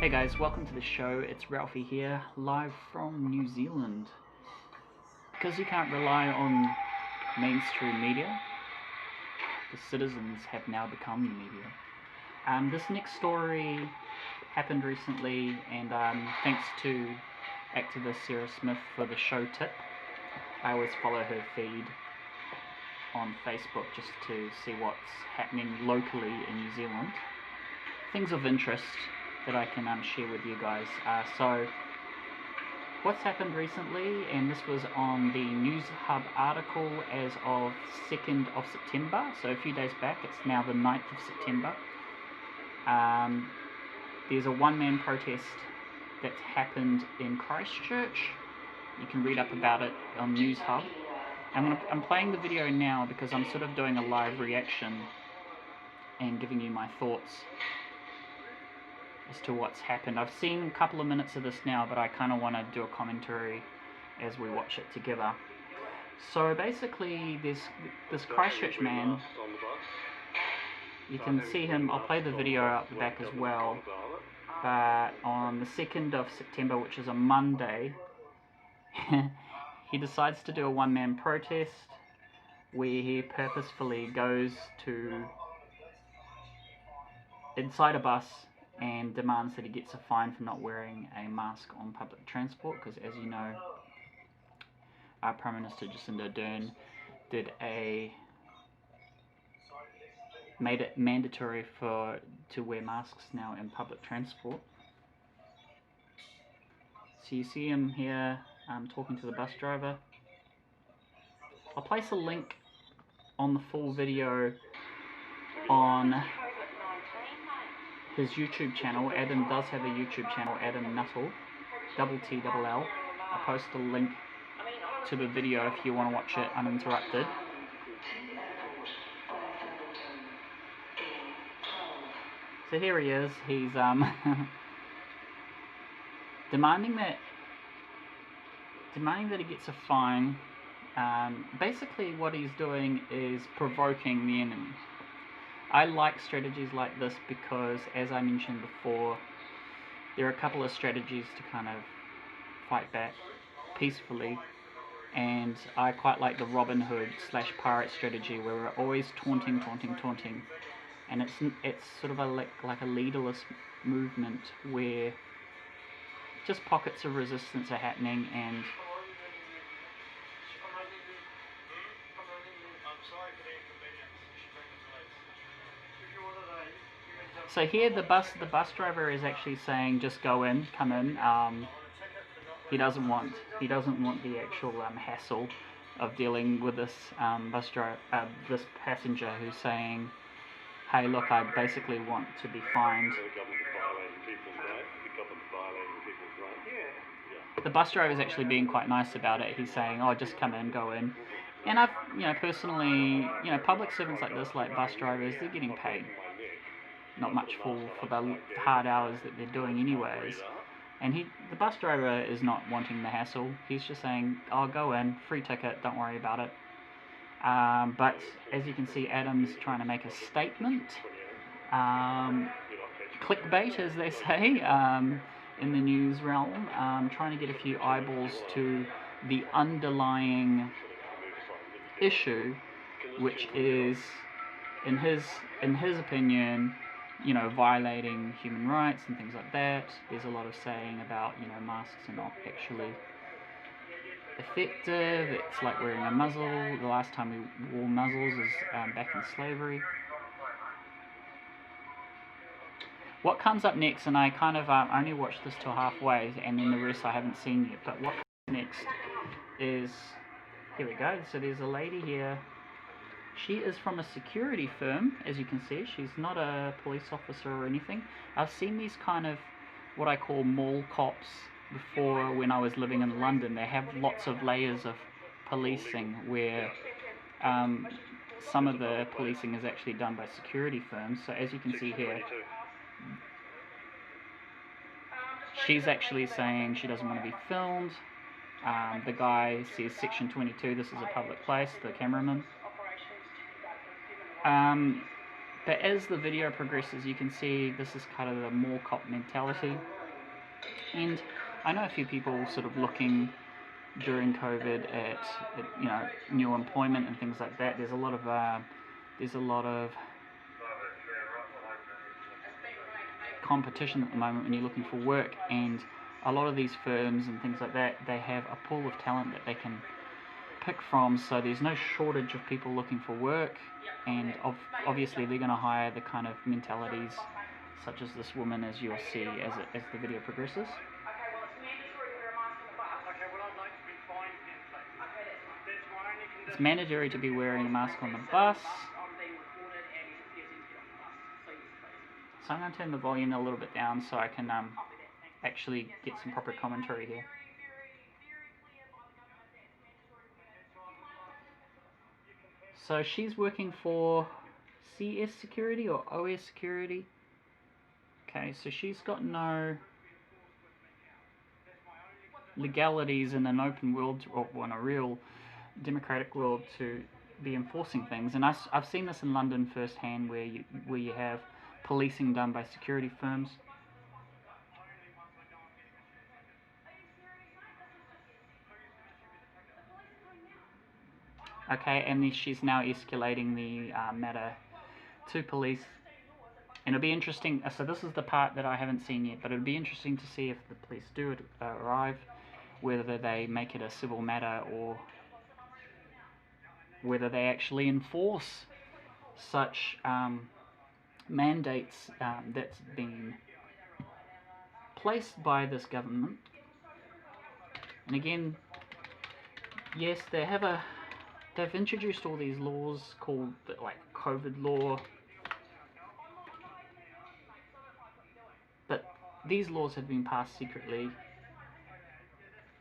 Hey guys, welcome to the show. It's Ralphe here, live from New Zealand. Because you can't rely on mainstream media, the citizens have now become the media. This next story happened recently, and thanks to activist Sarah Smith for the show tip. I always follow her feed on Facebook just to see what's happening locally in New Zealand. Things of interest that I can share with you guys. So what's happened recently, and this was on the News Hub article as of 2nd of September, so a few days back. It's now the 9th of September. There's a one-man protest that's happened in Christchurch. You can read up about it on News Hub. I'm playing the video now because I'm sort of doing a live reaction and giving you my thoughts as to what's happened. I've seen a couple of minutes of this now, but I kind of want to do a commentary as we watch it together. So basically, there's this Christchurch man. You can see him. I'll play the video out the back as well. But on the 2nd of September, which is a Monday, he decides to do a one-man protest where he purposefully goes to inside a bus and demands that he gets a fine for not wearing a mask on public transport, because as you know, our Prime Minister Jacinda Ardern made it mandatory to wear masks now in public transport. So you see him here talking to the bus driver. I'll place a link on the full video on his YouTube channel. Adam does have a YouTube channel, Adam Nuttall, TTLL. I'll post a link to the video if you want to watch it uninterrupted. So here he is. He's demanding that he gets a fine. Basically what he's doing is provoking the enemy. I like strategies like this because, as I mentioned before, there are a couple of strategies to kind of fight back peacefully, and I quite like the Robin Hood / pirate strategy where we're always taunting, and it's sort of like a leaderless movement where just pockets of resistance are happening. And so here the bus driver is actually saying, just go in, come in. He doesn't want the actual hassle of dealing with this this passenger who's saying, hey, look, I basically want to be fined. The bus driver is actually being quite nice about it. He's saying, oh, just come in, go in. And I've, personally, public servants like this, like bus drivers, they're getting paid not much for the hard hours that they're doing anyways. And the bus driver is not wanting the hassle. He's just saying, oh, go in, free ticket, don't worry about it. But as you can see, Adam's trying to make a statement. Clickbait, as they say, in the news realm. Trying to get a few eyeballs to the underlying issue, which is, in his opinion, violating human rights and things like that. There's a lot of saying about, masks are not actually effective. It's like wearing a muzzle. The last time we wore muzzles is back in slavery. What comes up next, and I kind of only watched this till halfway, and then the rest I haven't seen yet, but what comes next is, here we go. So there's a lady here. She is from a security firm, as you can see. She's not a police officer or anything. I've seen these kind of what I call mall cops before when I was living in London. They have lots of layers of policing where some of the policing is actually done by security firms. So as you can see here, she's actually saying she doesn't want to be filmed. The guy says section 22, this is a public place, the cameraman. But as the video progresses, you can see this is kind of the more cop mentality. And I know a few people sort of looking during COVID at you know, new employment and things like that. There's a lot of competition at the moment when you're looking for work, and a lot of these firms and things like that, they have a pool of talent that they can pick from, so there's no shortage of people looking for work, and obviously they're going to hire the kind of mentalities such as this woman, as you'll see as the video progresses. It's mandatory to be wearing a mask on the bus. So I'm going to turn the volume a little bit down so I can actually get some proper commentary here. So she's working for CS Security or OS Security. Okay, so she's got no legalities in an open world, or in a real democratic world, to be enforcing things. And I've seen this in London firsthand, where you have policing done by security firms. Okay, and then she's now escalating the matter to police. And it'll be interesting, so this is the part that I haven't seen yet, but it'll be interesting to see if the police do arrive, whether they make it a civil matter or whether they actually enforce such mandates that's been placed by this government. And again, yes, they've introduced all these laws called like COVID law, but these laws have been passed secretly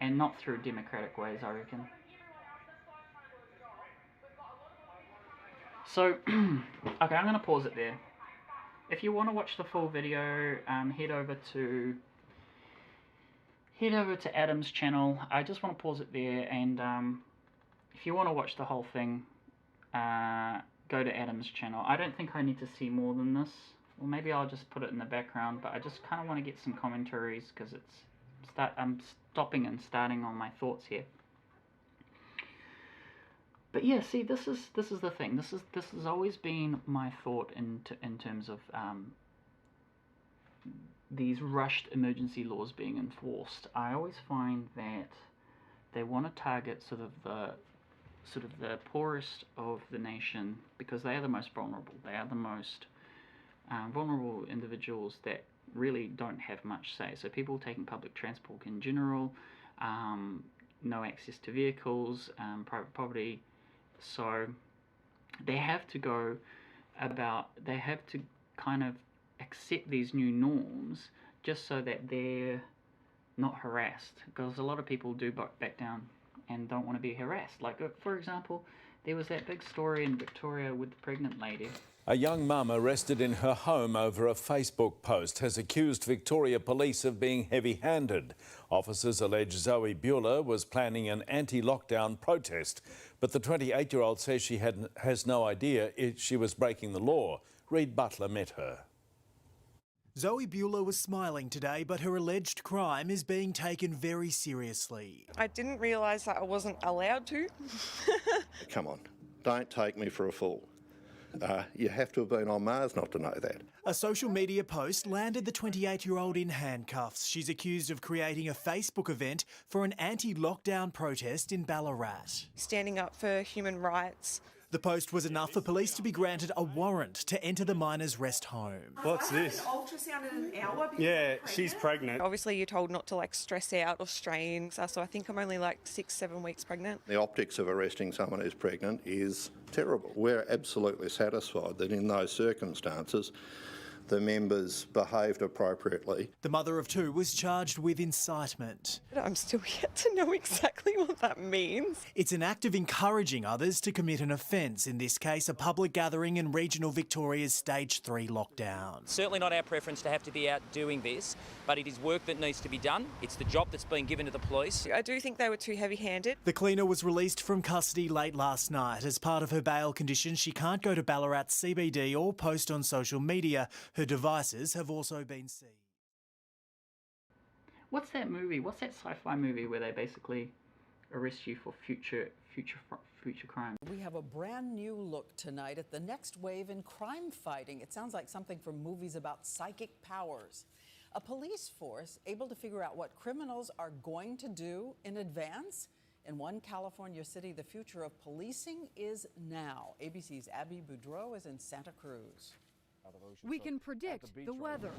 and not through democratic ways, I reckon. So, okay, I'm going to pause it there. If you want to watch the full video, head over to Adam's channel. I just want to pause it there, and if you want to watch the whole thing, go to Adam's channel. I don't think I need to see more than this. Or maybe I'll just put it in the background, but I just kind of want to get some commentaries, because I'm stopping and starting on my thoughts here. But yeah, see, this is the thing. This has always been my thought in terms of these rushed emergency laws being enforced. I always find that they want to target sort of the poorest of the nation, because they are the most vulnerable. They are the most vulnerable individuals that really don't have much say. So people taking public transport in general, no access to vehicles, private property. So they have to kind of accept these new norms just so that they're not harassed, because a lot of people do back down and don't want to be harassed. Like, for example, there was that big story in Victoria with the pregnant lady. A young mum arrested in her home over a Facebook post has accused Victoria Police of being heavy-handed. Officers allege Zoe Bueller was planning an anti-lockdown protest, but the 28-year-old says she has no idea she was breaking the law. Reid Butler met her. Zoe Bueller was smiling today, but her alleged crime is being taken very seriously. I didn't realise that I wasn't allowed to. Come on, don't take me for a fool. You have to have been on Mars not to know that. A social media post landed the 28-year-old in handcuffs. She's accused of creating a Facebook event for an anti-lockdown protest in Ballarat. Standing up for human rights. The post was enough for police to be granted a warrant to enter the miner's rest home. What's this? Ultrasound in an hour. Yeah, she's pregnant. Obviously you're told not to stress out or strain, so I think I'm only 6-7 weeks pregnant. The optics of arresting someone who's pregnant is terrible. We're absolutely satisfied that in those circumstances the members behaved appropriately. The mother of two was charged with incitement. I'm still yet to know exactly what that means. It's an act of encouraging others to commit an offence, in this case a public gathering in regional Victoria's Stage 3 lockdown. Certainly not our preference to have to be out doing this, but it is work that needs to be done. It's the job that's been given to the police. I do think they were too heavy-handed. The cleaner was released from custody late last night. As part of her bail conditions, she can't go to Ballarat CBD or post on social media. Her devices have also been seized. What's that movie? What's that sci-fi movie where they basically arrest you for future crime? We have a brand new look tonight at the next wave in crime fighting. It sounds like something from movies about psychic powers. A police force able to figure out what criminals are going to do in advance. In one California city, the future of policing is now. ABC's Abby Boudreau is in Santa Cruz. We can predict the weather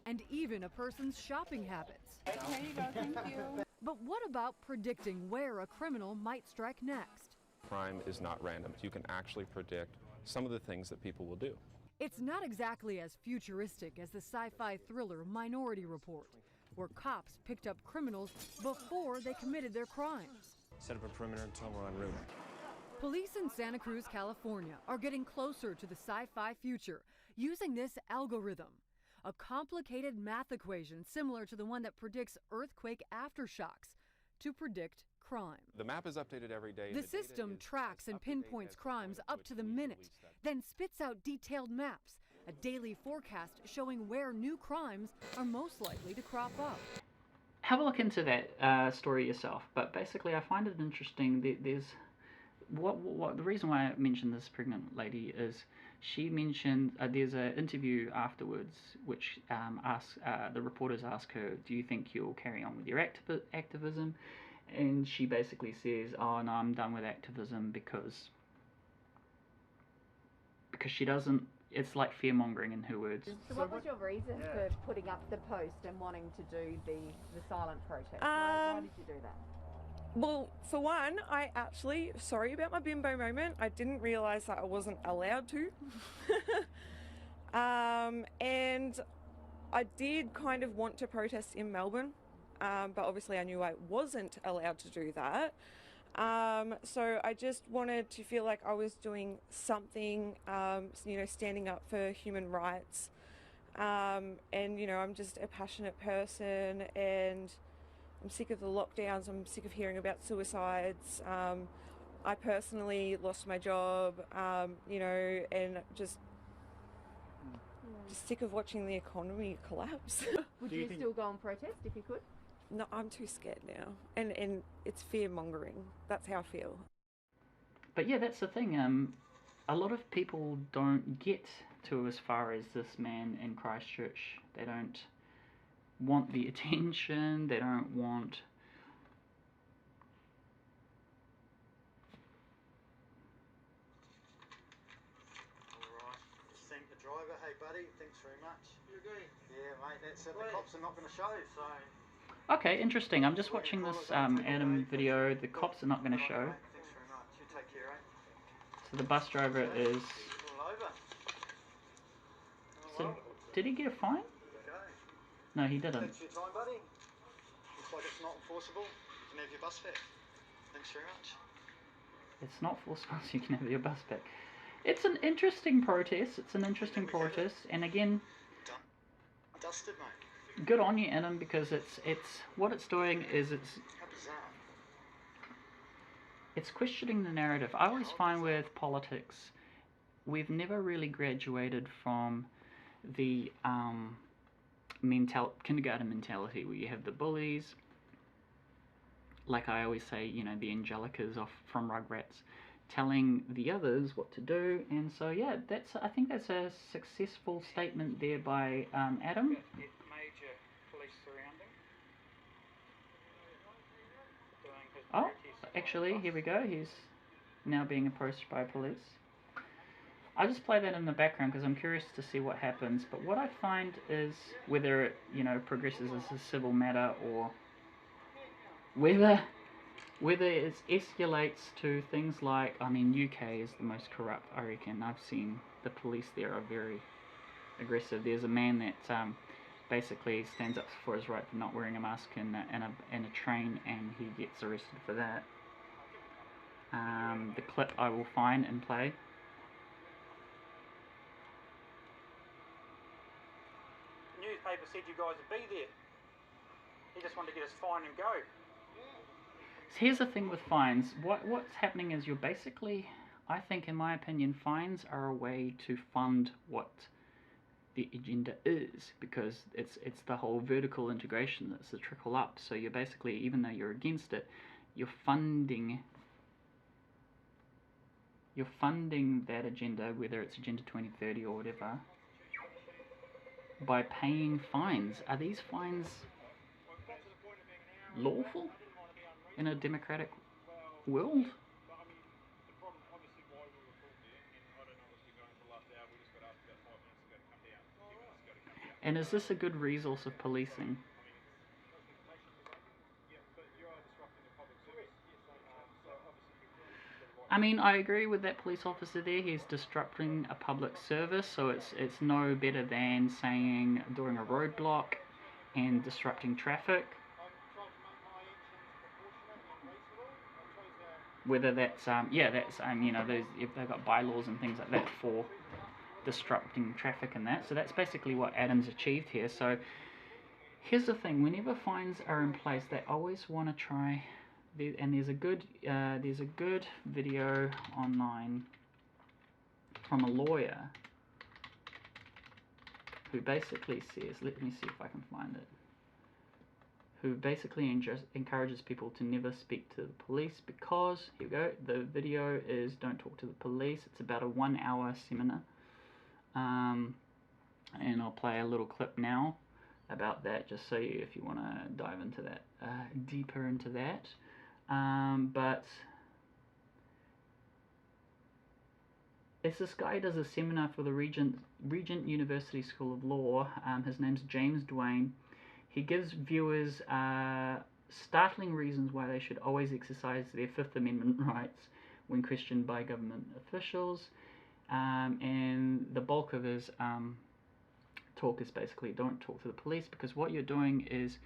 and even a person's shopping habits. Here you go, thank you. But what about predicting where a criminal might strike next? Crime is not random. You can actually predict some of the things that people will do. It's not exactly as futuristic as the sci-fi thriller Minority Report, where cops picked up criminals before they committed their crimes. Set up a perimeter until we're en route. Police in Santa Cruz, California are getting closer to the sci-fi future using this algorithm, a complicated math equation similar to the one that predicts earthquake aftershocks to predict crime. The map is updated every day. The system tracks and pinpoints crimes up to the minute, then spits out detailed maps, a daily forecast showing where new crimes are most likely to crop up. Have a look into that story yourself. But basically, I find it interesting. There's the reason why I mentioned this pregnant lady is she mentioned there's an interview afterwards which the reporters ask her, do you think you'll carry on with your activism? And she basically says, oh no, I'm done with activism because she doesn't, it's like fear-mongering in her words. So what was your reason for putting up the post and wanting to do the silent protest? Why did you do that? Well, for one, sorry about my bimbo moment, I didn't realise that I wasn't allowed to. And I did kind of want to protest in Melbourne, but obviously I knew I wasn't allowed to do that. So I just wanted to feel like I was doing something, standing up for human rights. And, I'm just a passionate person and I'm sick of the lockdowns, I'm sick of hearing about suicides. I personally lost my job, and just sick of watching the economy collapse. Would you still go and protest if you could? No, I'm too scared now. And it's fear-mongering. That's how I feel. But yeah, that's the thing. A lot of people don't get to as far as this man in Christchurch. They don't want the attention, they don't want... Alright, just sent the driver, hey buddy, thanks very much. You agree? Yeah mate, that's it, the cops are not going to show, so... Okay, interesting. I'm just watching this Adam video, the cops are not going to show. Thanks very much, you take care, eh? So the bus driver is... All over. So, did he get a fine? No, he didn't. Thanks for your time, buddy. Looks like it's not enforceable. You can have your bus fare. Thanks very much. It's not forcible, so you can have your bus back. It's an interesting protest. It's an interesting protest, and again, Dusted, mate. good on you, Adam, because it's what it's doing is How bizarre. it's questioning the narrative. I always find with politics, we've never really graduated from the kindergarten mentality where you have the bullies, like I always say, the Angelicas off from Rugrats, telling the others what to do. And so yeah, I think that's a successful statement there by Adam. Major police surrounding. Oh, actually, here we go. He's now being approached by police. I'll just play that in the background because I'm curious to see what happens. But what I find is whether it, progresses as a civil matter or whether it escalates to things like, UK is the most corrupt, I reckon. I've seen the police there are very aggressive. There's a man that basically stands up for his right for not wearing a mask in a train, and he gets arrested for that. The clip I will find and play. The newspaper said you guys would be there. He just wanted to get us fined and go. So here's the thing with fines. What's happening is you're basically, I think, in my opinion, fines are a way to fund what the agenda is, because it's the whole vertical integration that's the trickle up. So you're basically, even though you're against it, you're funding that agenda, whether it's Agenda 2030 or whatever, by paying fines. Are these fines lawful in a democratic world? And is this a good resource of policing? I mean, I agree with that police officer there. He's disrupting a public service, so it's no better than saying during a roadblock and disrupting traffic. Whether that's you know, those, if they've got bylaws and things like that for disrupting traffic and that. So that's basically what Adam's achieved here. So here's the thing: whenever fines are in place, they always want to try. And there's a good video online from a lawyer who basically says, let me see if I can find it, who basically encourages people to never speak to the police because, here we go, the video is Don't Talk to the Police. It's about a 1-hour seminar, and I'll play a little clip now about that, just so if you want to dive into that, deeper into that. But it's this guy who does a seminar for the Regent University School of Law. His name's James Duane. He gives viewers startling reasons why they should always exercise their Fifth Amendment rights when questioned by government officials. And the bulk of his talk is basically don't talk to the police, because what you're doing is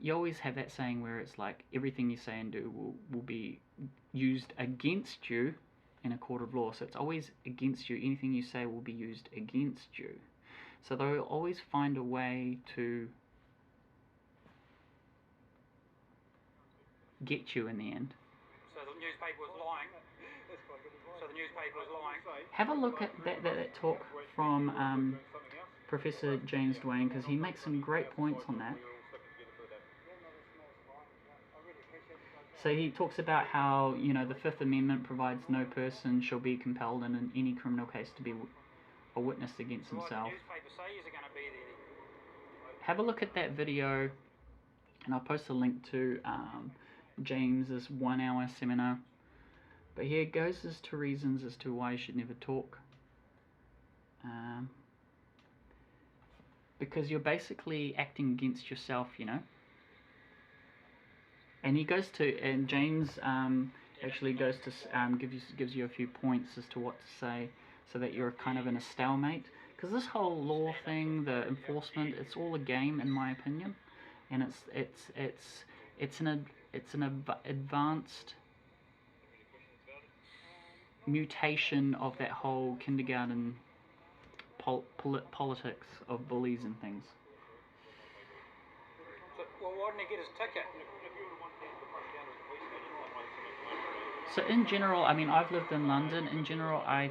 you always have that saying where it's like everything you say and do will be used against you in a court of law. So it's always against you. Anything you say will be used against you. So they'll always find a way to get you in the end. So the newspaper was lying. So the newspaper was lying. Have a look at that talk from Professor James Duane, because he makes some great points on that. So he talks about how, you know, the Fifth Amendment provides no person shall be compelled in any criminal case to be a witness against himself. Have a look at that video, and I'll post a link to James's 1-hour seminar. But here it goes as to reasons as to why you should never talk. Because you're basically acting against yourself, you know. And he goes to, and James actually goes to gives you a few points as to what to say, so that you're kind of in a stalemate. Because this whole law thing, the enforcement, it's all a game, in my opinion, and it's an advanced mutation of that whole kindergarten politics of bullies and things. Well, why didn't he get his ticket? So in general, I mean, I've lived in London. In general, I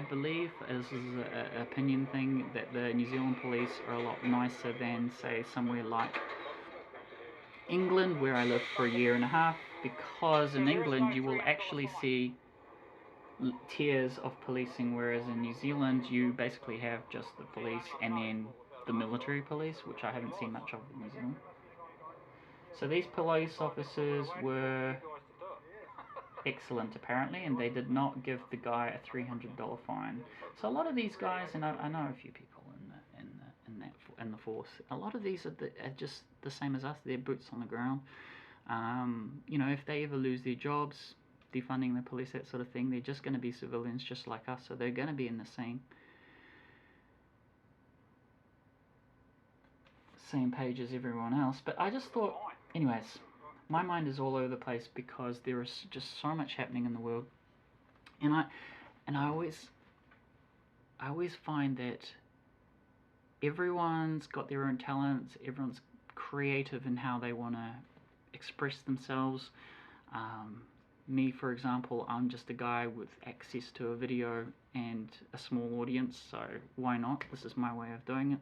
believe, this is an opinion thing, that the New Zealand police are a lot nicer than, say, somewhere like England, where I lived for a year and a half, because in England you will actually see tiers of policing, whereas in New Zealand you basically have just the police and then the military police, which I haven't seen much of in New Zealand. So these police officers were excellent apparently, and they did not give the guy a $300 fine. So a lot of these guys, and I know a few people in the force, a lot of these are just the same as us. They're boots on the ground. You know, if they ever lose their jobs, defunding the police, that sort of thing, they're just going to be civilians just like us, so they're going to be in the same page as everyone else, but I just thought, anyways, my mind is all over the place because there is just so much happening in the world, and I always find that everyone's got their own talents, everyone's creative in how they want to express themselves. Me, for example, I'm just a guy with access to a video and a small audience, so why not? This is my way of doing it.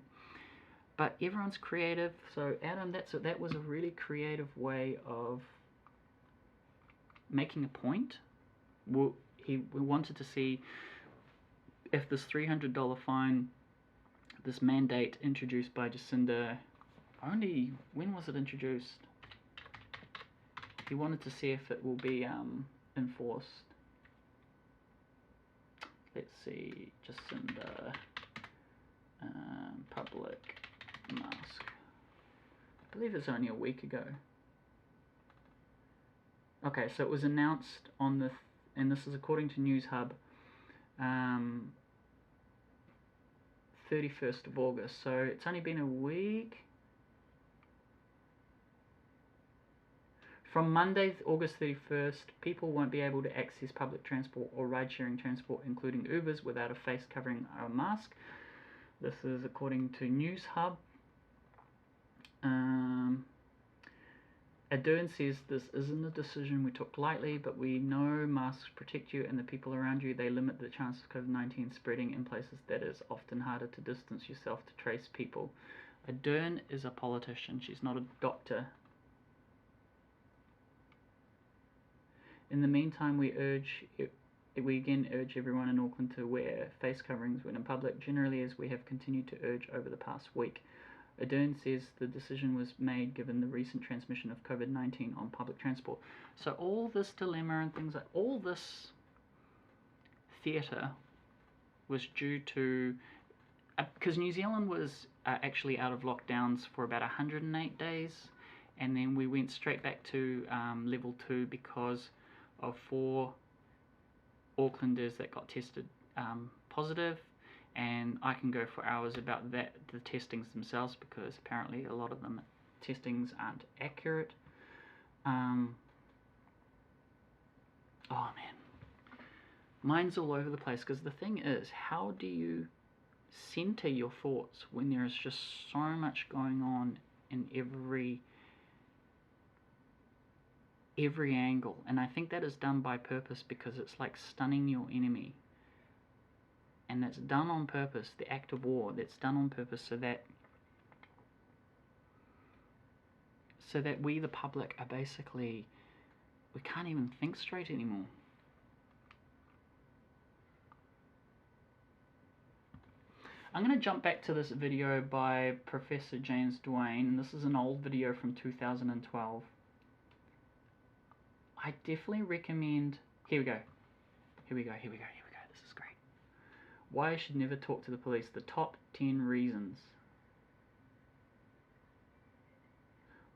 But everyone's creative, so Adam, that was a really creative way of making a point. We wanted to see if this $300 fine, this mandate introduced by Jacinda, when was it introduced? He wanted to see if it will be enforced. Let's see, Jacinda, public mask. I believe it's only a week ago. Okay, so it was announced on the, and this is according to News Hub, 31st of August. So it's only been a week. From Monday, August 31st, people won't be able to access public transport or ride-sharing transport, including Ubers, without a face covering or a mask. This is according to News Hub. Ardern says this isn't a decision we took lightly, but we know masks protect you and the people around you. They limit the chance of COVID-19 spreading in places that is often harder to distance yourself to trace people. Ardern is a politician. She's not a doctor. In the meantime, we again urge everyone in Auckland to wear face coverings when in public, generally as we have continued to urge over the past week. Ardern says the decision was made given the recent transmission of COVID-19 on public transport. So all this dilemma and things like all this theatre was due to, because New Zealand was actually out of lockdowns for about 108 days, and then we went straight back to level 2 because of 4 Aucklanders that got tested positive, and I can go for hours about that, the testings themselves, because apparently a lot of them testings aren't accurate. Oh man, mine's all over the place, because the thing is, how do you center your thoughts when there is just so much going on in every angle? And I think that is done by purpose, because it's like stunning your enemy, and that's done on purpose. The act of war, that's done on purpose so that we the public are basically, we can't even think straight anymore. I'm going to jump back to this video by Professor James Duane. This is an old video from 2012. I definitely recommend, here we go, this is great. Why I should never talk to the police, the top 10 reasons.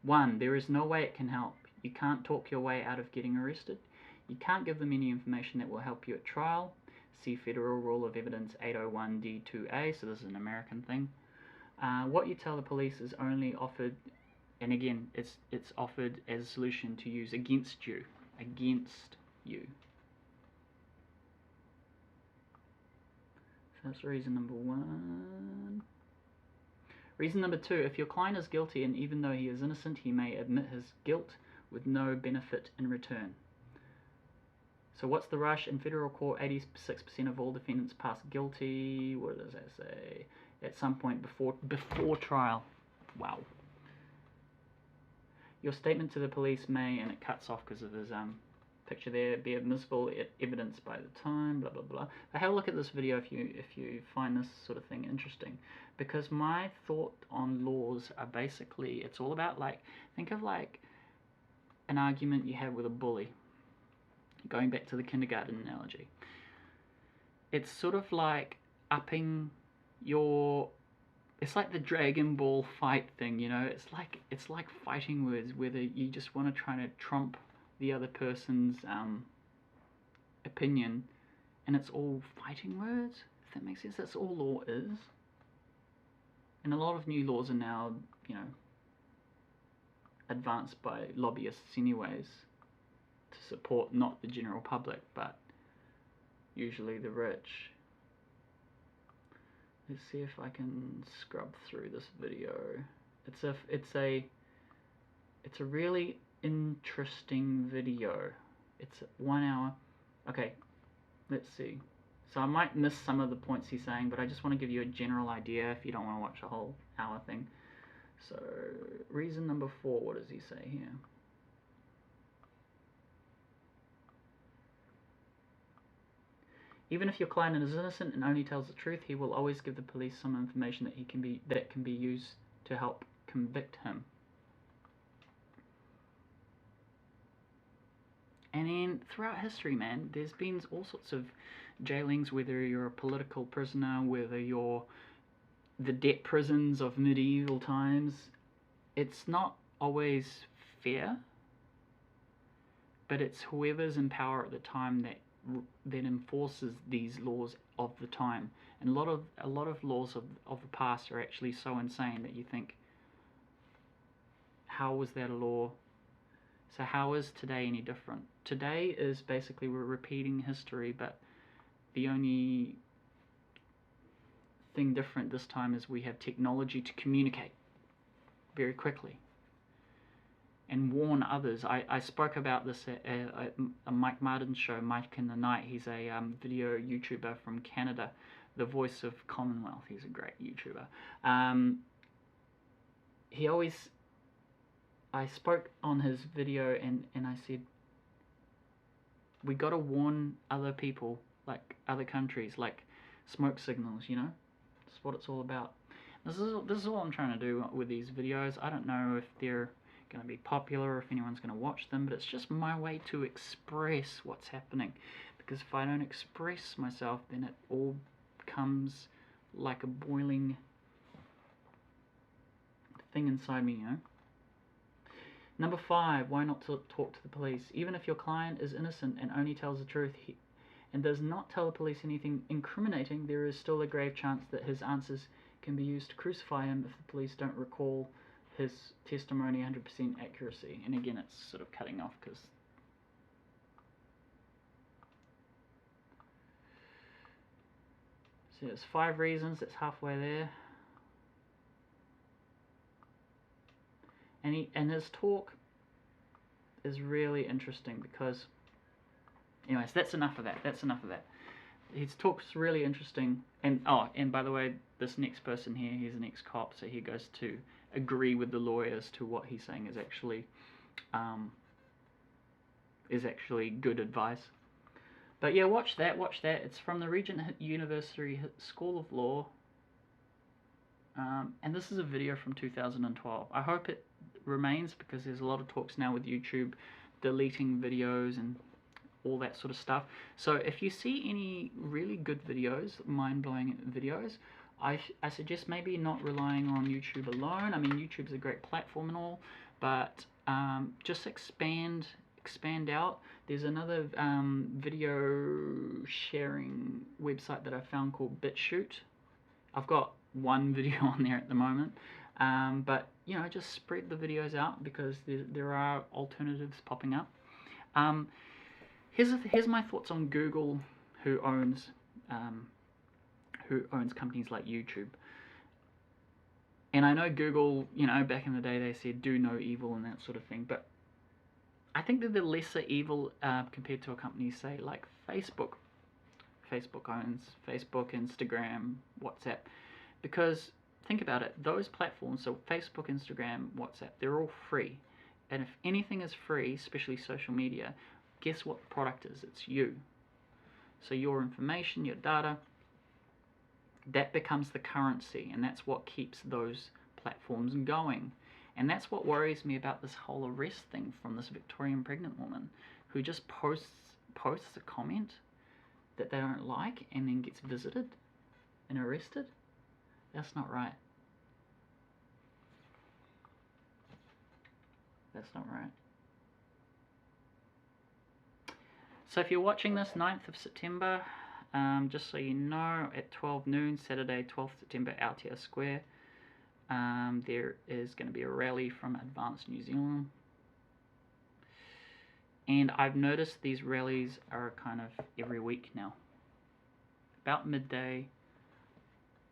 1, there is no way it can help. You can't talk your way out of getting arrested. You can't give them any information that will help you at trial. See Federal Rule of Evidence 801D2A, so this is an American thing. What you tell the police is only offered, and again, it's offered as a solution to use against you. Against you. So that's reason number 1. Reason number 2, if your client is guilty and even though he is innocent, he may admit his guilt with no benefit in return. So what's the rush? In federal court, 86% of all defendants pass guilty, what does that say? At some point before trial. Wow. Your statement to the police may, and it cuts off because of his picture there, be admissible evidence by the time, blah blah blah. But have a look at this video if you find this sort of thing interesting, because my thought on laws are basically, it's all about, like, think of like an argument you have with a bully, going back to the kindergarten analogy. It's sort of like upping your, it's like the Dragon Ball fight thing, you know. It's like fighting words, whether you just want to try to trump the other person's opinion, and it's all fighting words, if that makes sense. That's all law is. And a lot of new laws are now, you know, advanced by lobbyists anyways, to support not the general public, but usually the rich. Let's see if I can scrub through this video. It's a really interesting video. It's 1 hour. Okay, let's see. So I might miss some of the points he's saying, but I just want to give you a general idea if you don't want to watch the whole hour thing. So, reason number 4, what does he say here? Even if your client is innocent and only tells the truth, he will always give the police some information that can be used to help convict him. And then throughout history, man, there's been all sorts of jailings, whether you're a political prisoner, whether you're the debt prisons of medieval times. It's not always fair, but it's whoever's in power at the time that enforces these laws of the time. And a lot of laws of the past are actually so insane that you think, how was that a law? So how is today any different? Today is basically we're repeating history, but the only thing different this time is we have technology to communicate very quickly and warn others. I spoke about this at a Mike Martin's show, Mike in the Night. He's a video YouTuber from Canada, the voice of Commonwealth. He's a great YouTuber. I spoke on his video and I said, we got to warn other people, like other countries, like smoke signals, you know? That's what it's all about. This is all I'm trying to do with these videos. I don't know if they're going to be popular or if anyone's going to watch them, but it's just my way to express what's happening. Because if I don't express myself, then it all becomes like a boiling thing inside me, you know? Number 5, why not talk to the police? Even if your client is innocent and only tells the truth and does not tell the police anything incriminating, there is still a grave chance that his answers can be used to crucify him if the police don't recall his testimony 100% accuracy. And again, it's sort of cutting off because so it's 5 reasons, it's halfway there. And his talk is really interesting because, anyways, that's enough of that. His talk's really interesting. And by the way, this next person here, he's an ex-cop, so he goes to agree with the lawyers to what he's saying is actually good advice. But yeah, watch that. It's from the Regent University School of Law. And this is a video from 2012. I hope it remains because there's a lot of talks now with YouTube deleting videos and all that sort of stuff. So if you see any really good videos, mind-blowing videos, I suggest maybe not relying on YouTube alone. I mean, YouTube's a great platform and all, but just expand out. There's another video sharing website that I found called BitChute. I've got one video on there at the moment, but you know, just spread the videos out because there are alternatives popping up. Here's my thoughts on Google, who owns companies like YouTube. And I know Google, you know, back in the day they said do no evil and that sort of thing, but I think they're the lesser evil compared to a company, say, like Facebook. Facebook owns Facebook, Instagram, WhatsApp. Because, think about it, those platforms, so Facebook, Instagram, WhatsApp, they're all free. And if anything is free, especially social media, guess what the product is? It's you. So your information, your data, that becomes the currency, and that's what keeps those platforms going. And that's what worries me about this whole arrest thing from this Victorian pregnant woman who just posts a comment that they don't like and then gets visited and arrested. That's not right. That's not right. So if you're watching this 9th of September, just so you know, at 12 noon, Saturday, 12th September, Aotea Square, there is going to be a rally from Advanced New Zealand. And I've noticed these rallies are kind of every week now. About midday,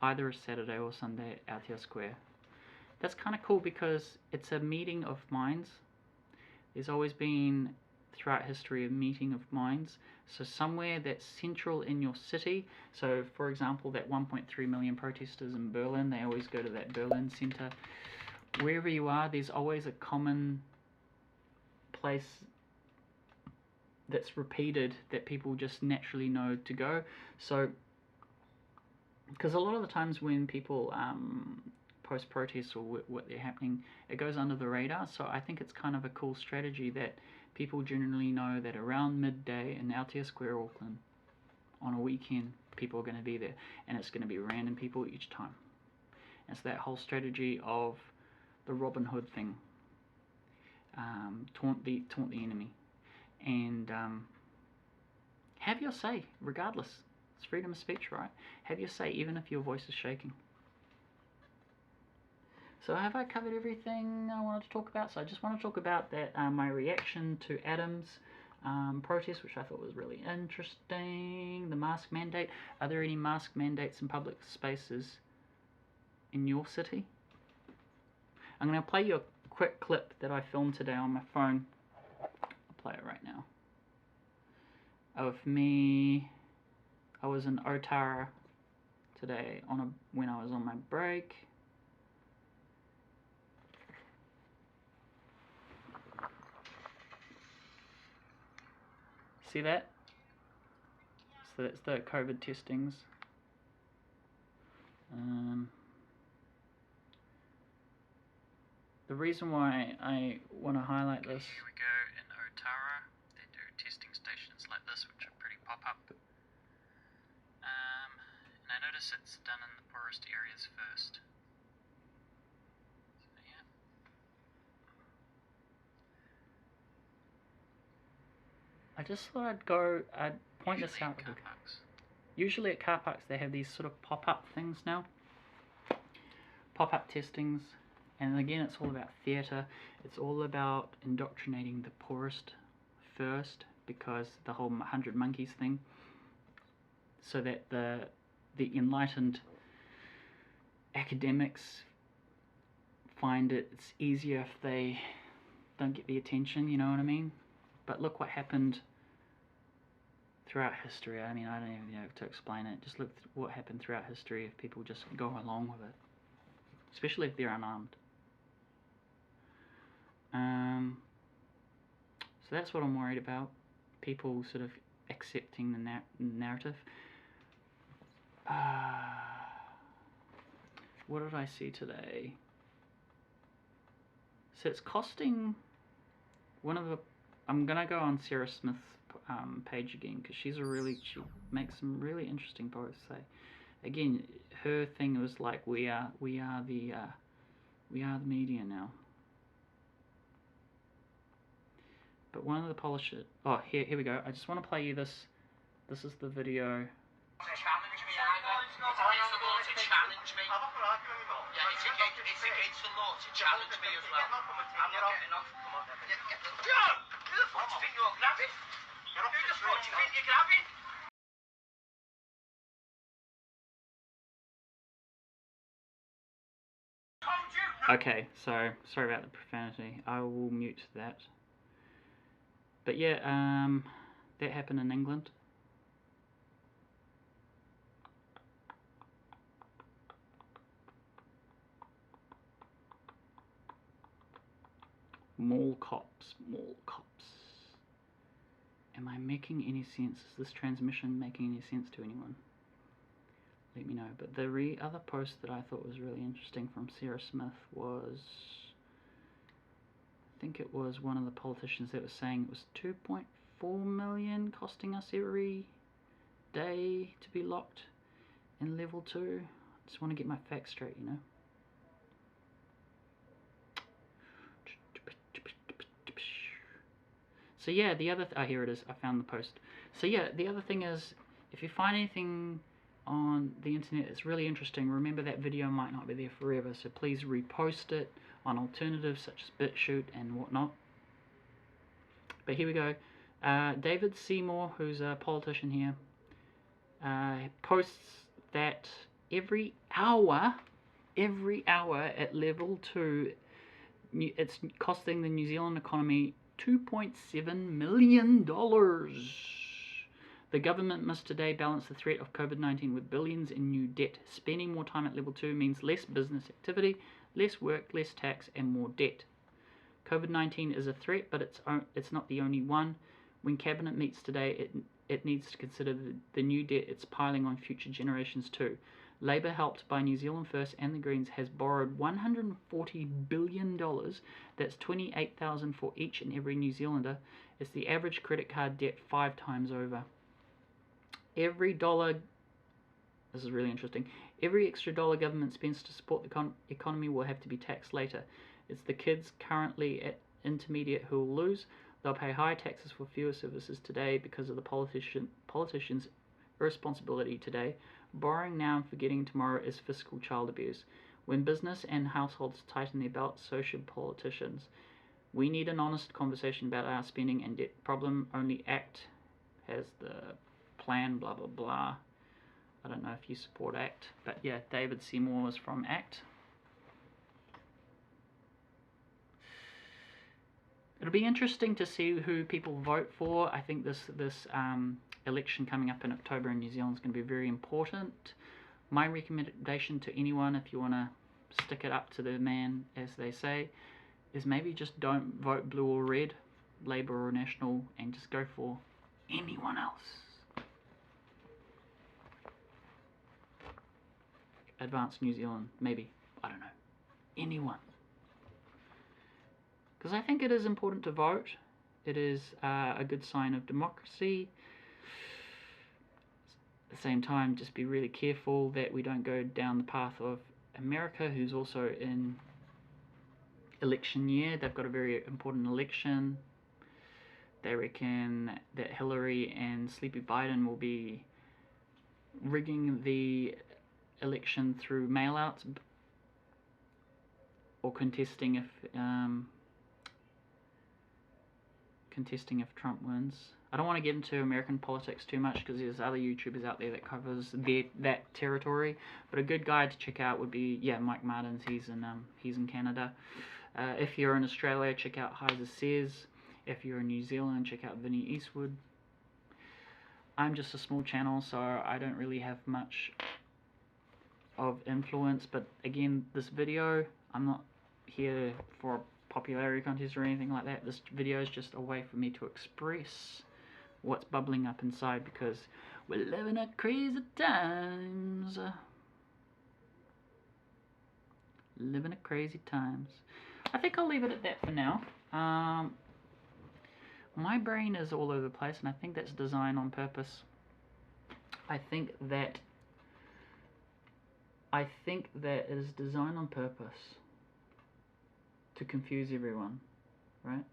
either a Saturday or Sunday at Aotea Square. That's kind of cool because it's a meeting of minds. There's always been, throughout history, a meeting of minds. So somewhere that's central in your city. So for example, that 1.3 million protesters in Berlin, they always go to that Berlin centre. Wherever you are, there's always a common place that's repeated that people just naturally know to go. So, because a lot of the times when people post protests or what they're happening, it goes under the radar. So I think it's kind of a cool strategy that people generally know that around midday in Aotea Square, Auckland, on a weekend, people are going to be there, and it's going to be random people each time. It's that whole strategy of the Robin Hood thing, taunt the enemy, and have your say regardless. It's freedom of speech, right? Have your say even if your voice is shaking. So have I covered everything I wanted to talk about? So I just want to talk about that my reaction to Adam's protest, which I thought was really interesting. The mask mandate. Are there any mask mandates in public spaces in your city? I'm going to play you a quick clip that I filmed today on my phone. I'll play it right now. Of me. I was in Otara today when I was on my break. See that? So that's the COVID testings. The reason why I want to highlight this. Here we go in Otara. They do testing stations like this, which are pretty pop-up. And I notice it's done in the poorest areas first. So, yeah. I just thought I'd point this out. Usually at car parks they have these sort of pop-up things now. Pop-up testings. And again, it's all about theatre. It's all about indoctrinating the poorest first, because the whole 100 monkeys thing. So that the enlightened academics find it's easier if they don't get the attention, you know what I mean? But look what happened throughout history. I mean, I don't even know to explain it. Just look at what happened throughout history if people just go along with it. Especially if they're unarmed. So that's what I'm worried about. People sort of accepting the narrative. What did I see today? So it's costing I'm gonna go on Sarah Smith's page again, because she makes some really interesting posts. So again, her thing was like, we are the media now. But one of the polishers, here we go. I just want to play you this. This is the video. Challenge me either. It's against the law to challenge me. Yeah, it's against the law to challenge me as well. I'm not getting off. Come on. John! Who the fuck do you think you're grabbing? Who the fuck do you think you're grabbing? Okay, so sorry about the profanity. I will mute that. But yeah, that happened in England. Mall cops. Am I making any sense? Is this transmission making any sense to anyone? Let me know. But the other post that I thought was really interesting from Sarah Smith was, I think it was one of the politicians that was saying it was 2.4 million costing us every day to be locked in level 2. Just want to get my facts straight, you know. So yeah, the other here it is. I found the post. So yeah, the other thing is, if you find anything on the internet. It's really interesting. Remember, that video might not be there forever, so please repost it on alternatives such as BitChute and whatnot. But here we go. David Seymour, who's a politician here, posts that every hour at level 2, it's costing the New Zealand economy $2.7 million. The government must today balance the threat of COVID-19 with billions in new debt. Spending more time at level 2 means less business activity, less work, less tax, and more debt. COVID-19 is a threat, but it's not the only one. When Cabinet meets today, it needs to consider the new debt it's piling on future generations too. Labour, helped by New Zealand First and the Greens, has borrowed $140 billion. That's $28,000 for each and every New Zealander. It's the average credit card debt 5 times over. Every dollar, this is really interesting, every extra dollar government spends to support the economy will have to be taxed later. It's the kids currently at intermediate who will lose. They'll pay higher taxes for fewer services today because of the politicians' irresponsibility today. Borrowing now and forgetting tomorrow is fiscal child abuse. When business and households tighten their belts, so should politicians. We need an honest conversation about our spending and debt problem. Only ACT has the plan, blah blah blah. I don't know if you support ACT, but yeah, David Seymour is from ACT. It'll be interesting to see who people vote for. I think this election coming up in October in New Zealand is going to be very important. My recommendation to anyone, if you want to stick it up to the man, as they say, is maybe just don't vote blue or red, Labour or National, and just go for anyone else. Advanced New Zealand, maybe. I don't know. Anyone. Because I think it is important to vote. It is a good sign of democracy. At the same time, just be really careful that we don't go down the path of America, who's also in election year. They've got a very important election. They reckon that Hillary and Sleepy Biden will be rigging the election through mail-outs or contesting if Trump wins. I don't want to get into American politics too much because there's other YouTubers out there that covers that territory, but a good guy to check out would be, yeah, Mike Martins. He's in Canada. If you're in Australia, check out Heiser Says. If you're in New Zealand, check out Vinnie Eastwood. I'm just a small channel, so I don't really have much of influence, but again, this video, I'm not here for a popularity contest or anything like that. This video is just a way for me to express what's bubbling up inside, because we're living at crazy times. Living at crazy times. I think I'll leave it at that for now. My brain is all over the place, and I think that's designed on purpose. I think that it is designed on purpose to confuse everyone, right?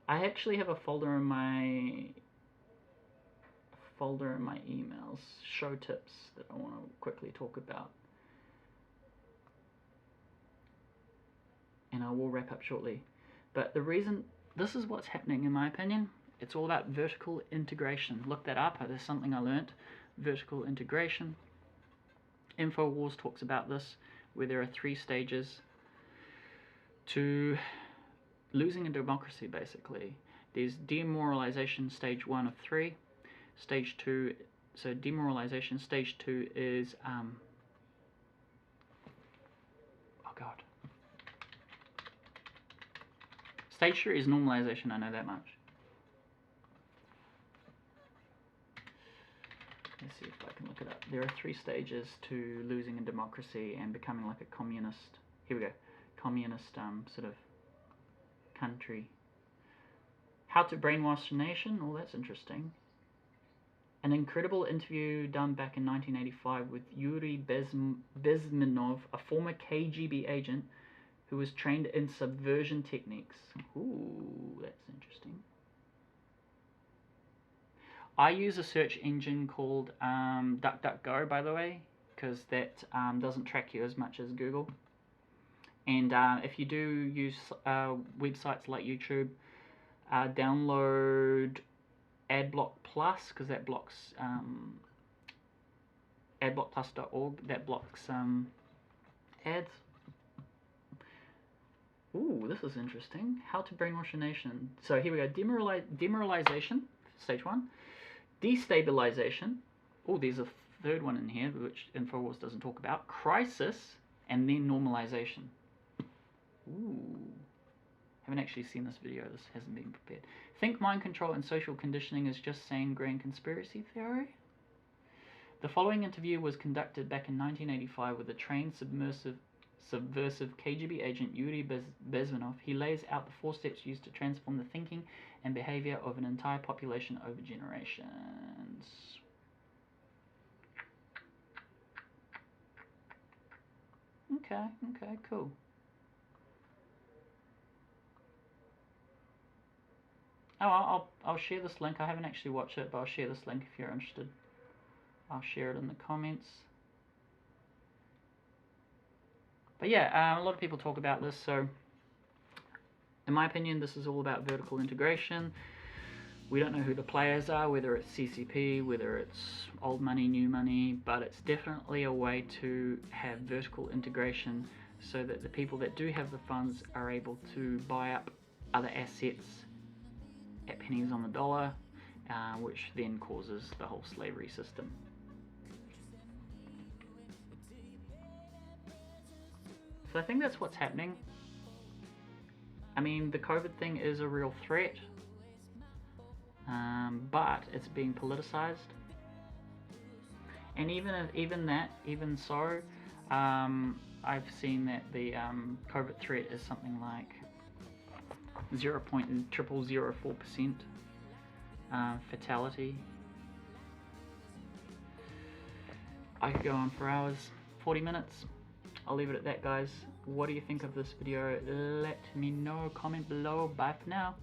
I actually have a folder in my emails, show tips, that I want to quickly talk about. And I will wrap up shortly. But the reason, this is what's happening in my opinion, it's all about vertical integration. Look that up, there's something I learnt. Vertical integration. InfoWars talks about this, where there are 3 stages to losing a democracy, basically. There's demoralization, stage 1 of 3. Stage 2, so demoralization, stage 2 is, oh god. Stage 3 is normalization, I know that much. Let's see if I can look it up. There are 3 stages to losing a democracy and becoming like a communist. Here we go. Communist sort of country. How to brainwash a nation. Oh, that's interesting. An incredible interview done back in 1985 with Yuri Bezmenov, a former KGB agent who was trained in subversion techniques. Ooh, that's interesting. I use a search engine called DuckDuckGo, by the way, because that doesn't track you as much as Google. And if you do use websites like YouTube, download Adblock Plus, because that blocks adblockplus.org, that blocks ads. Ooh, this is interesting. How to brainwash a nation. So here we go. Demoralization, stage 1. Destabilization. Oh, there's a third one in here, which InfoWars doesn't talk about. Crisis, and then normalization. Ooh. Haven't actually seen this video. This hasn't been prepared. Think mind control and social conditioning is just sane grand conspiracy theory? The following interview was conducted back in 1985 with a trained subversive KGB agent Yuri Bezmenov. He lays out the 4 steps used to transform the thinking and behavior of an entire population over generations. Okay, cool. Oh, I'll share this link. I haven't actually watched it, but I'll share this link if you're interested. I'll share it in the comments. But yeah, a lot of people talk about this, so in my opinion, this is all about vertical integration. We don't know who the players are, whether it's CCP, whether it's old money, new money, but it's definitely a way to have vertical integration so that the people that do have the funds are able to buy up other assets at pennies on the dollar, which then causes the whole slavery system. So I think that's what's happening. I mean, the COVID thing is a real threat, but it's being politicized. And even so, I've seen that the COVID threat is something like 0.0004% fatality. I could go on for hours, 40 minutes. I'll leave it at that, guys. What do you think of this video? Let me know, comment below. Bye for now.